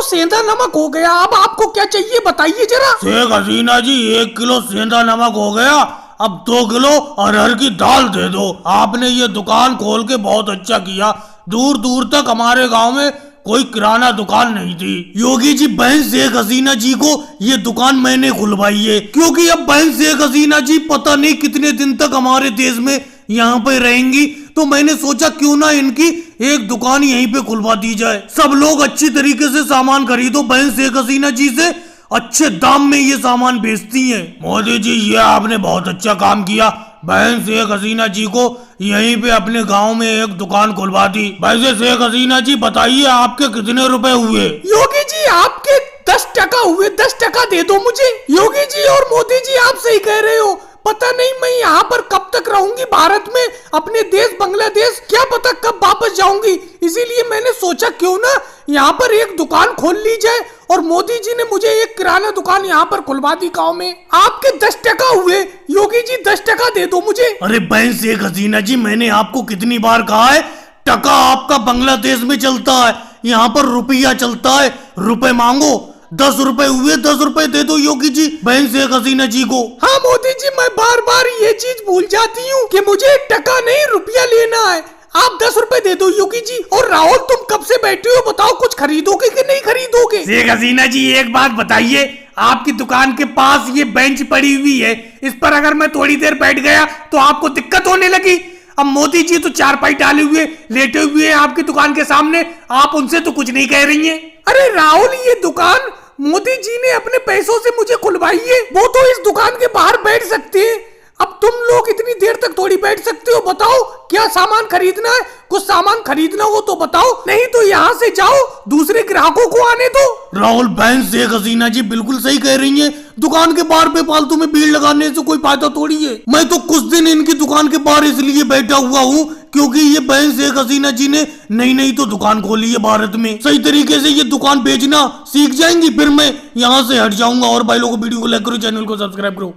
सेंधा नमक हो गया। अब आपको क्या चाहिए बताइए जरा। शेख हसीना जी 1 किलो सेंधा नमक हो गया, अब 2 किलो अरहर की दाल दे दो। आपने ये दुकान खोल के बहुत अच्छा किया। दूर दूर तक हमारे गांव में कोई किराना दुकान नहीं थी। योगी जी बहन शेख हसीना जी को ये दुकान मैंने खुलवाई है, क्योंकि अब बहन शेख हसीना जी पता नहीं कितने दिन तक हमारे देश में यहाँ पे रहेंगी, तो मैंने सोचा क्यों ना इनकी एक दुकान यहीं पे खुलवा दी जाए। सब लोग अच्छी तरीके से सामान खरीदो, बहन शेख हसीना जी से अच्छे दाम में ये सामान बेचती हैं। मोदी जी ये आपने बहुत अच्छा काम किया, बहन शेख हसीना जी को यहीं पे अपने गांव में एक दुकान खुलवा दी। वैसे शेख हसीना जी बताइए आपके कितने रुपए हुए? योगी जी आपके 10% हुए, 10% दे दो मुझे। योगी जी और मोदी जी आप सही कह रहे हो। पता नहीं मैं यहाँ पर कब तक रहूंगी भारत में, अपने देश बांग्लादेश क्या पता कब वापस जाऊंगी। इसीलिए मैंने सोचा क्यों ना यहाँ पर एक दुकान खोल ली जाए, और मोदी जी ने मुझे एक किराना दुकान यहाँ पर खुलवा दी गांव में। आपके 10% हुए योगी जी, 10% दे दो मुझे। अरे बहन शेख हसीना जी मैंने आपको कितनी बार कहा है, टका आपका बांग्लादेश में चलता है, यहाँ पर रुपया चलता है। रुपए मांगो, 10 रुपए हुए, 10 रुपए दे दो योगी जी बहन शेख हसीना जी को। हाँ मोदी जी मैं बार बार ये चीज भूल जाती हूँ कि मुझे टका नहीं रुपया लेना है। आप 10 रुपए दे दो योगी जी। और राहुल तुम कब से बैठे हो, बताओ कुछ खरीदोगे कि नहीं खरीदोगे? शेख हसीना जी एक बात बताइए, आपकी दुकान के पास ये बेंच पड़ी हुई है, इस पर अगर मैं थोड़ी देर बैठ गया तो आपको दिक्कत होने लगी। अब मोदी जी तो चारपाई डाले हुए लेटे हुए हैं आपकी दुकान के सामने, आप उनसे तो कुछ नहीं कह रही हैं। अरे राहुल ये दुकान मोदी जी ने अपने पैसों से मुझे खुलवाई है, वो तो इस दुकान के बाहर बैठ सकते हैं। अब तुम लोग इतनी देर तक थोड़ी बैठ सकते हो? बताओ क्या सामान खरीदना है, कुछ सामान खरीदना हो तो बताओ, नहीं तो यहाँ से जाओ, दूसरे ग्राहकों को आने दो। राहुल बहन शेख हसीना जी बिल्कुल सही कह रही हैं, दुकान के बाहर बेफालतू में भीड़ लगाने से कोई फायदा थोड़ी है। मैं तो कुछ दिन इनकी दुकान के बाहर इसलिए बैठा हुआ हूँ क्योंकि ये बहन शेख हसीना जी ने नई तो दुकान खोली है भारत में। सही तरीके से ये दुकान बेचना सीख जाएंगी, फिर मैं यहाँ से हट जाऊंगा। और भाई लोगों को वीडियो को लाइक करो, चैनल को सब्सक्राइब करो।